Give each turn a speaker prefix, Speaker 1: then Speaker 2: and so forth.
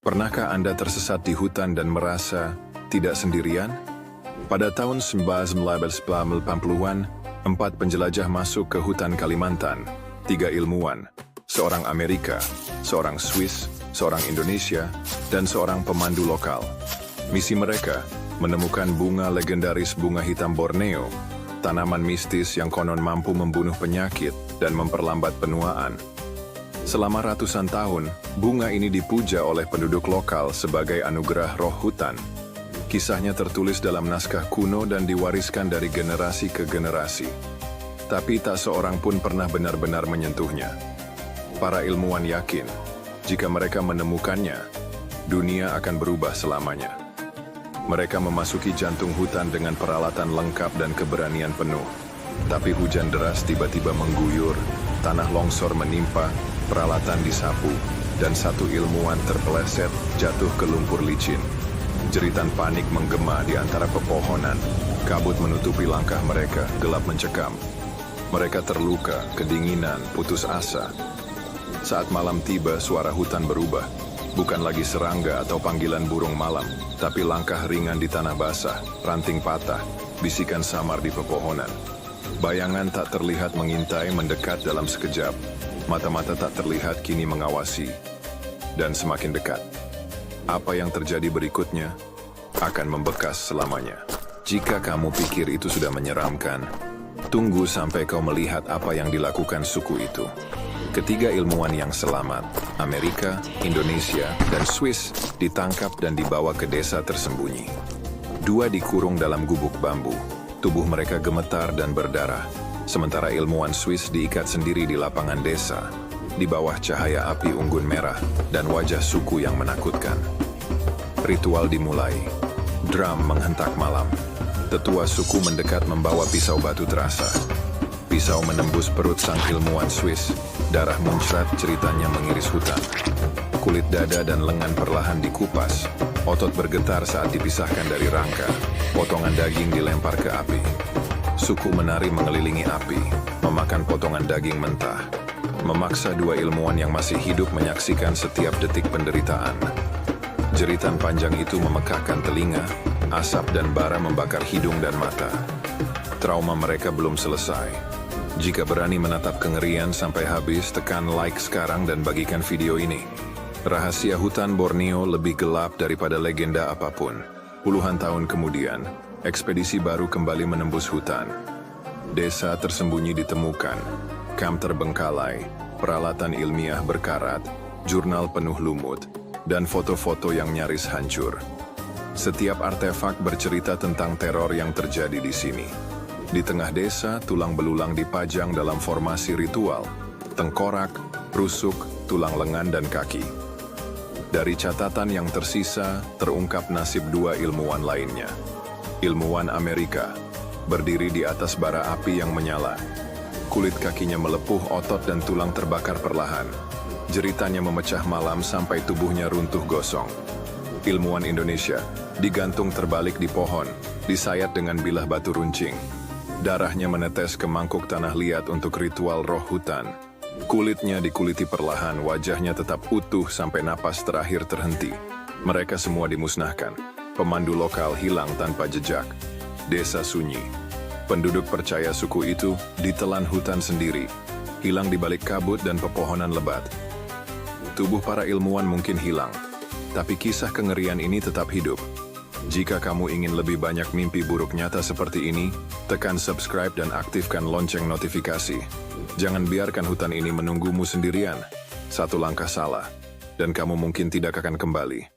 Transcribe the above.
Speaker 1: Pernahkah Anda tersesat di hutan dan merasa tidak sendirian? Pada tahun 1980-an, 4 penjelajah masuk ke hutan Kalimantan, 3 ilmuwan, seorang Amerika, seorang Swiss, seorang Indonesia, dan seorang pemandu lokal. Misi mereka menemukan bunga legendaris bunga hitam Borneo, tanaman mistis yang konon mampu membunuh penyakit dan memperlambat penuaan. Selama ratusan tahun, bunga ini dipuja oleh penduduk lokal sebagai anugerah roh hutan. Kisahnya tertulis dalam naskah kuno dan diwariskan dari generasi ke generasi. Tapi tak seorang pun pernah benar-benar menyentuhnya. Para ilmuwan yakin, jika mereka menemukannya, dunia akan berubah selamanya. Mereka memasuki jantung hutan dengan peralatan lengkap dan keberanian penuh. Tapi hujan deras tiba-tiba mengguyur, tanah longsor menimpa, peralatan disapu, dan satu ilmuwan terpeleset jatuh ke lumpur licin. Jeritan panik menggema di antara pepohonan, kabut menutupi langkah mereka, gelap mencekam. Mereka terluka, kedinginan, putus asa. Saat malam tiba, suara hutan berubah. Bukan lagi serangga atau panggilan burung malam, tapi langkah ringan di tanah basah, ranting patah, bisikan samar di pepohonan. Bayangan tak terlihat mengintai mendekat dalam sekejap. Mata-mata tak terlihat kini mengawasi. Dan semakin dekat. Apa yang terjadi berikutnya akan membekas selamanya. Jika kamu pikir itu sudah menyeramkan, tunggu sampai kau melihat apa yang dilakukan suku itu. Ketiga ilmuwan yang selamat, Amerika, Indonesia, dan Swiss, ditangkap dan dibawa ke desa tersembunyi. 2 dikurung dalam gubuk bambu. Tubuh mereka gemetar dan berdarah. Sementara ilmuwan Swiss diikat sendiri di lapangan desa, di bawah cahaya api unggun merah dan wajah suku yang menakutkan. Ritual dimulai. Drum menghentak malam. Tetua suku mendekat membawa pisau batu terasa. Pisau menembus perut sang ilmuwan Swiss. Darah muncrat, ceritanya mengiris hutan. Kulit dada dan lengan perlahan dikupas. Otot bergetar saat dipisahkan dari rangka. Potongan daging dilempar ke api. Suku menari mengelilingi api, memakan potongan daging mentah. Memaksa 2 ilmuwan yang masih hidup menyaksikan setiap detik penderitaan. Jeritan panjang itu memekakkan telinga, asap dan bara membakar hidung dan mata. Trauma mereka belum selesai. Jika berani menatap kengerian sampai habis, tekan like sekarang dan bagikan video ini. Rahasia hutan Borneo lebih gelap daripada legenda apapun. Puluhan tahun kemudian, ekspedisi baru kembali menembus hutan. Desa tersembunyi ditemukan, kamp terbengkalai, peralatan ilmiah berkarat, jurnal penuh lumut, dan foto-foto yang nyaris hancur. Setiap artefak bercerita tentang teror yang terjadi di sini. Di tengah desa, tulang belulang dipajang dalam formasi ritual, tengkorak, rusuk, tulang lengan, dan kaki. Dari catatan yang tersisa, terungkap nasib 2 ilmuwan lainnya. Ilmuwan Amerika, berdiri di atas bara api yang menyala. Kulit kakinya melepuh, otot dan tulang terbakar perlahan. Jeritannya memecah malam sampai tubuhnya runtuh gosong. Ilmuwan Indonesia, digantung terbalik di pohon, disayat dengan bilah batu runcing. Darahnya menetes ke mangkuk tanah liat untuk ritual roh hutan. Kulitnya dikuliti perlahan, wajahnya tetap utuh sampai napas terakhir terhenti. Mereka semua dimusnahkan. Pemandu lokal hilang tanpa jejak. Desa sunyi. Penduduk percaya suku itu ditelan hutan sendiri, hilang di balik kabut dan pepohonan lebat. Tubuh para ilmuwan mungkin hilang, tapi kisah kengerian ini tetap hidup. Jika kamu ingin lebih banyak mimpi buruk nyata seperti ini, tekan subscribe dan aktifkan lonceng notifikasi. Jangan biarkan hutan ini menunggumu sendirian. Satu langkah salah, dan kamu mungkin tidak akan kembali.